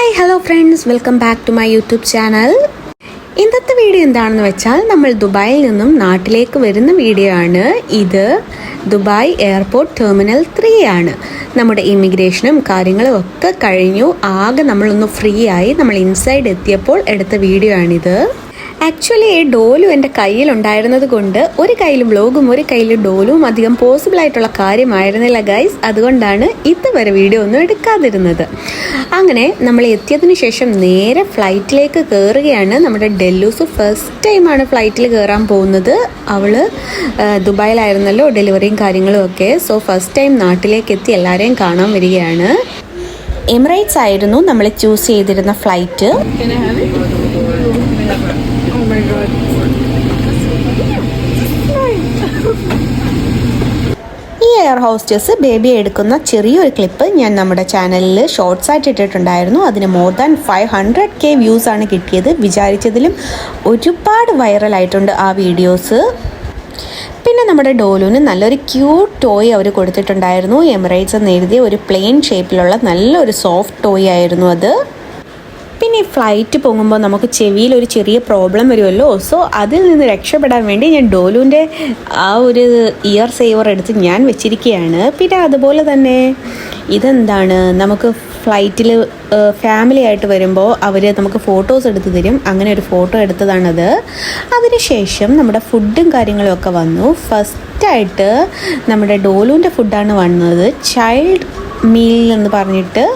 Hi hello friends, welcome back to my YouTube channel. ഇന്നത്തെ video എന്താണെന്ന് വെച്ചാൽ നമ്മൾ ദുബായിൽ നിന്നും നാട്ടിലേക്ക് വരുന്ന വീഡിയോ ആണ്. ഇത് ദുബായ് എയർപോർട്ട് ടെർമിനൽ 3 ആണ്. നമ്മുടെ ഇമിഗ്രേഷനും കാര്യങ്ങളും ഒക്കെ കഴിഞ്ഞു. ആകെ നമ്മളൊന്ന് ഫ്രീ ആയി നമ്മൾ ഇൻസൈഡ് എത്തിയപ്പോൾ എടുത്ത വീഡിയോ ആണിത്. ആക്ച്വലി ഡോലും എൻ്റെ കയ്യിലുണ്ടായിരുന്നത് കൊണ്ട് ഒരു കയ്യിൽ വ്ലോഗും ഒരു കയ്യിൽ ഡോലും അധികം പോസിബിൾ ആയിട്ടുള്ള കാര്യമായിരുന്നില്ല ഗൈസ്. അതുകൊണ്ടാണ് ഇതുവരെ വീഡിയോ ഒന്നും എടുക്കാതിരുന്നത്. അങ്ങനെ നമ്മൾ എത്തിയതിനു ശേഷം നേരെ ഫ്ലൈറ്റിലേക്ക് കയറുകയാണ്. നമ്മുടെ ഡെല്ലൂസ് ഫസ്റ്റ് ടൈമാണ് ഫ്ലൈറ്റിൽ കയറാൻ പോകുന്നത്. അവൾ ദുബായിലായിരുന്നല്ലോ ഡെലിവറിയും കാര്യങ്ങളും ഒക്കെ. സോ ഫസ്റ്റ് ടൈം നാട്ടിലേക്ക് എത്തി എല്ലാവരെയും കാണാൻ വരികയാണ്. എമിറേറ്റ്സ് ആയിരുന്നു നമ്മൾ ചൂസ് ചെയ്തിരുന്ന ഫ്ലൈറ്റ്. ഈ എയർ ഹോസ്റ്റസ് ബേബി എടുക്കുന്ന ചെറിയൊരു ക്ലിപ്പ് ഞാൻ നമ്മുടെ ചാനലിൽ ഷോർട്സ് ആയിട്ട് ഇട്ടിട്ടുണ്ടായിരുന്നു. അതിന് മോർ ദാൻ 500K വ്യൂസ് ആണ് കിട്ടിയത്. വിചാരിച്ചതിലും ഒരുപാട് വൈറലായിട്ടുണ്ട് ആ വീഡിയോസ്. പിന്നെ നമ്മുടെ ഡോലുവിന് നല്ലൊരു ക്യൂട്ട് ടോയ് അവർ കൊടുത്തിട്ടുണ്ടായിരുന്നു. എമിറേറ്റ്സ് എന്ന് എഴുതിയ ഒരു പ്ലെയിൻ ഷേപ്പിലുള്ള നല്ലൊരു സോഫ്റ്റ് ടോയ് ആയിരുന്നു അത്. പിന്നെ ഈ ഫ്ലൈറ്റ് പോകുമ്പോൾ നമുക്ക് ചെവിയിൽ ഒരു ചെറിയ പ്രോബ്ലം വരുമല്ലോ. സോ അതിൽ നിന്ന് രക്ഷപ്പെടാൻ വേണ്ടി ഞാൻ ഡോലുവിൻ്റെ ആ ഒരു ഇയർ സേവർ എടുത്ത് ഞാൻ വെച്ചിരിക്കുകയാണ്. പിന്നെ അതുപോലെ തന്നെ ഇതെന്താണ്, നമുക്ക് ഫ്ലൈറ്റിൽ ഫാമിലി ആയിട്ട് വരുമ്പോൾ അവർ നമുക്ക് ഫോട്ടോസ് എടുത്ത് തരും. അങ്ങനെ ഒരു ഫോട്ടോ എടുത്തതാണത്. അതിനുശേഷം നമ്മുടെ ഫുഡും കാര്യങ്ങളും ഒക്കെ വന്നു. ഫസ്റ്റായിട്ട് നമ്മുടെ ഡോലുവിൻ്റെ ഫുഡാണ് വന്നത്. ചൈൽഡ് മീൽ എന്ന് പറഞ്ഞിട്ട്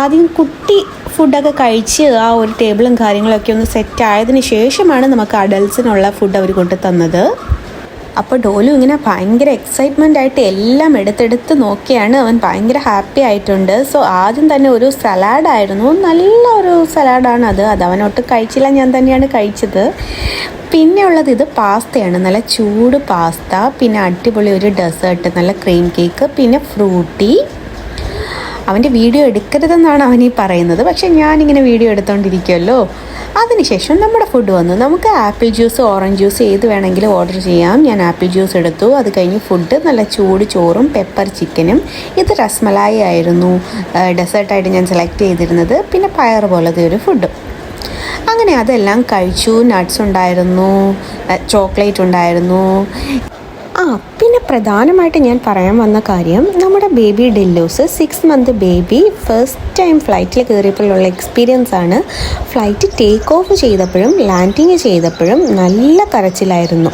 ആദ്യം കുട്ടി ഫുഡൊക്കെ കഴിച്ച് ആ ഒരു ടേബിളും കാര്യങ്ങളൊക്കെ ഒന്ന് സെറ്റ് ആയതിനു ശേഷമാണ് നമുക്ക് അഡൽസിനുള്ള ഫുഡ് അവർ കൊണ്ട് തന്നത്. അപ്പോൾ ഡോലു ഇങ്ങനെ ഭയങ്കര എക്സൈറ്റ്മെൻ്റ് ആയിട്ട് എല്ലാം എടുത്തെടുത്ത് നോക്കിയാണ്. അവൻ ഭയങ്കര ഹാപ്പി ആയിട്ടുണ്ട്. സോ ആദ്യം തന്നെ ഒരു സലാഡായിരുന്നു. നല്ലൊരു സലാഡാണ് അത് അവനൊട്ടും കഴിച്ചില്ല, ഞാൻ തന്നെയാണ് കഴിച്ചത്. പിന്നെ ഉള്ളത് ഇത് പാസ്തയാണ്, നല്ല ചൂട് പാസ്ത. പിന്നെ അടിപൊളി ഒരു ഡെസേർട്ട്, നല്ല ക്രീം കേക്ക്, പിന്നെ ഫ്രൂട്ടി. അവൻ്റെ വീഡിയോ എടുക്കരുതെന്നാണ് അവനീ പറയുന്നത്, പക്ഷേ ഞാനിങ്ങനെ വീഡിയോ എടുത്തുകൊണ്ടിരിക്കുമല്ലോ. അതിനുശേഷം നമ്മുടെ ഫുഡ് വന്നു. നമുക്ക് ആപ്പിൾ ജ്യൂസ്, ഓറഞ്ച് ജ്യൂസ് ഏത് വേണമെങ്കിലും ഓർഡർ ചെയ്യാം. ഞാൻ ആപ്പിൾ ജ്യൂസ് എടുത്തു. അത് കഴിഞ്ഞ് ഫുഡ് നല്ല ചൂട് ചോറും പെപ്പർ ചിക്കനും. ഇത് രസ്മലായി ആയിരുന്നു ഡെസേർട്ടായിട്ട് ഞാൻ സെലക്ട് ചെയ്തിരുന്നത്. പിന്നെ പയർ പോലത്തെ ഒരു ഫുഡും. അങ്ങനെ അതെല്ലാം കഴിച്ചു. നട്ട്സ് ഉണ്ടായിരുന്നു, ചോക്ലേറ്റ് ഉണ്ടായിരുന്നു. പിന്നെ പ്രധാനമായിട്ട് ഞാൻ പറയാൻ വന്ന കാര്യം, നമ്മുടെ ബേബി ഡെല്ലൂസ് 6 മന്ത് ബേബി ഫസ്റ്റ് ടൈം ഫ്ലൈറ്റിൽ കയറിയപ്പോഴുള്ള എക്സ്പീരിയൻസ് ആണ്. ഫ്ലൈറ്റ് ടേക്ക് ഓഫ് ചെയ്തപ്പോഴും ലാൻഡിങ് ചെയ്തപ്പോഴും നല്ല കരച്ചിലായിരുന്നു,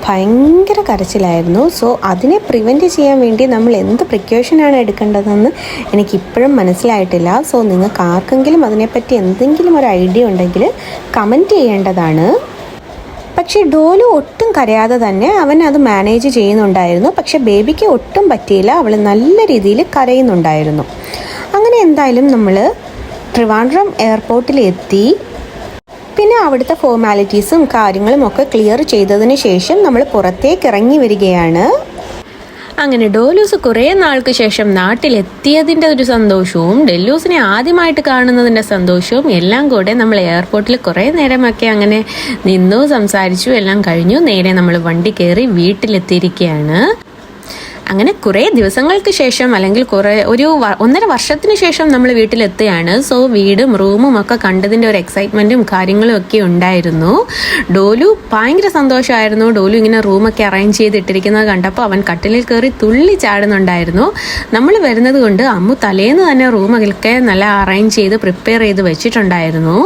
ഭയങ്കര കരച്ചിലായിരുന്നു. സോ അതിനെ പ്രിവെൻറ്റ് ചെയ്യാൻ വേണ്ടി നമ്മൾ എന്ത് പ്രിക്കോഷനാണ് എടുക്കേണ്ടതെന്ന് എനിക്കിപ്പോഴും മനസ്സിലായിട്ടില്ല. സോ നിങ്ങൾക്ക് ആർക്കെങ്കിലും അതിനെപ്പറ്റി എന്തെങ്കിലും ഒരു ഐഡിയ ഉണ്ടെങ്കിൽ കമൻറ്റ് ചെയ്യേണ്ടതാണ്. പക്ഷേ ഡോലു ഒട്ടും കരയാതെ തന്നെ അവൻ അത് മാനേജ് ചെയ്യുന്നുണ്ടായിരുന്നു. പക്ഷേ ബേബിക്ക് ഒട്ടും പറ്റിയില്ല, അവൾ നല്ല രീതിയിൽ കരയുന്നുണ്ടായിരുന്നു. അങ്ങനെ എന്തായാലും നമ്മൾ ട്രിവാൻഡ്രം എയർപോർട്ടിൽ എത്തി. പിന്നെ അവിടുത്തെ ഫോർമാലിറ്റീസും കാര്യങ്ങളും ഒക്കെ ക്ലിയർ ചെയ്തതിന് ശേഷം നമ്മൾ പുറത്തേക്ക് ഇറങ്ങി വരികയാണ്. അങ്ങനെ ഡോലൂസ് കുറേ നാൾക്ക് ശേഷം നാട്ടിലെത്തിയതിൻ്റെ ഒരു സന്തോഷവും ഡെല്ലൂസിനെ ആദ്യമായിട്ട് കാണുന്നതിൻ്റെ സന്തോഷവും എല്ലാം കൂടെ നമ്മൾ എയർപോർട്ടിൽ കുറേ നേരമൊക്കെ അങ്ങനെ നിന്നു, സംസാരിച്ചു, എല്ലാം കഴിഞ്ഞു. നേരെ നമ്മൾ വണ്ടി കയറി വീട്ടിലെത്തിയിരിക്കുകയാണ്. അങ്ങനെ കുറേ ദിവസങ്ങൾക്ക് ശേഷം, അല്ലെങ്കിൽ ഒരു 1.5 വർഷത്തിന് ശേഷം നമ്മൾ വീട്ടിലെത്തുകയാണ്. സോ വീടും റൂമും ഒക്കെ കണ്ടതിൻ്റെ ഒരു എക്സൈറ്റ്മെൻറ്റും കാര്യങ്ങളും ഒക്കെ ഉണ്ടായിരുന്നു. ഡോലു ഭയങ്കര സന്തോഷമായിരുന്നു. ഡോലു ഇങ്ങനെ റൂമൊക്കെ അറേഞ്ച് ചെയ്തിട്ടിരിക്കുന്നത് കണ്ടപ്പോൾ അവൻ കട്ടിലിൽ കയറി തുള്ളി ചാടുന്നുണ്ടായിരുന്നു. നമ്മൾ വരുന്നത് കൊണ്ട് അമ്മു തലേന്ന് തന്നെ റൂമൊക്കെ നല്ല അറേഞ്ച് ചെയ്ത് പ്രിപ്പയർ ചെയ്ത് വെച്ചിട്ടുണ്ടായിരുന്നു.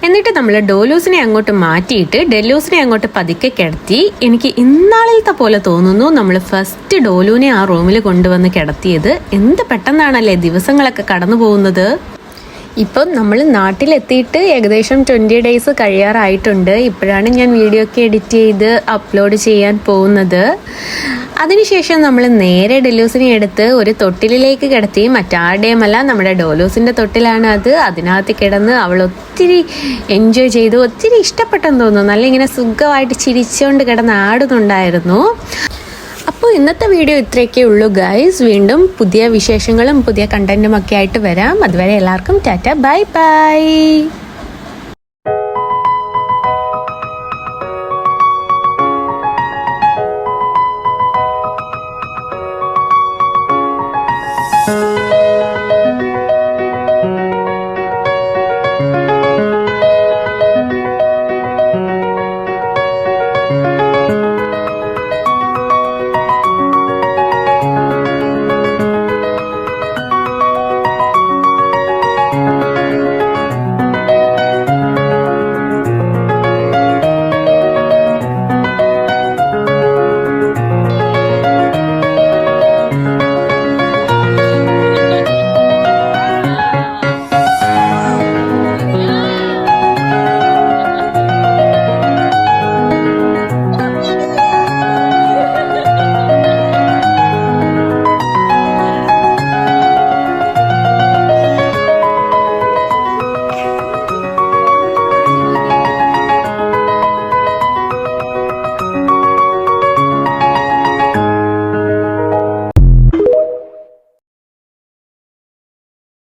എന്നിട്ട് നമ്മൾ ഡോലൂസിനെ അങ്ങോട്ട് മാറ്റിയിട്ട് ഡെല്ലൂസിനെ അങ്ങോട്ട് പതുക്കെ കിടത്തി. എനിക്ക് ഇന്നാളിലത്തെ പോലെ തോന്നുന്നു നമ്മൾ ഫസ്റ്റ് ഡോലുവിനെ ആ റൂമിൽ കൊണ്ടുവന്ന് കിടത്തിയത്. എന്ത് പെട്ടെന്നാണല്ലേ ദിവസങ്ങളൊക്കെ കടന്നു പോകുന്നത്. ഇപ്പം നമ്മൾ നാട്ടിലെത്തിയിട്ട് ഏകദേശം 20 ഡേയ്സ് കഴിയാറായിട്ടുണ്ട്. ഇപ്പോഴാണ് ഞാൻ വീഡിയോ ഒക്കെ എഡിറ്റ് ചെയ്ത് അപ്ലോഡ് ചെയ്യാൻ പോകുന്നത്. അതിനുശേഷം നമ്മൾ നേരെ ഡെല്ലൂസിനെ എടുത്ത് ഒരു തൊട്ടിലേക്ക് കിടത്തി. മറ്റാരുടെയുമല്ല, നമ്മുടെ ഡോലൂസിൻ്റെ തൊട്ടിലാണ് അത്. അതിനകത്ത് കിടന്ന് അവൾ ഒത്തിരി എൻജോയ് ചെയ്തു, ഒത്തിരി ഇഷ്ടപ്പെട്ടെന്ന് തോന്നുന്നു. നല്ല ഇങ്ങനെ സുഖമായിട്ട് ചിരിച്ചുകൊണ്ട് കിടന്ന് ആടുന്നുണ്ടായിരുന്നു. അപ്പോൾ ഇന്നത്തെ വീഡിയോ ഇത്രയൊക്കെ ഉള്ളൂ ഗൈസ്. വീണ്ടും പുതിയ വിശേഷങ്ങളും പുതിയ കണ്ടന്റും ഒക്കെ ആയിട്ട് വരാം. അതുവരെ എല്ലാവർക്കും ടാറ്റ, ബൈ ബൈ.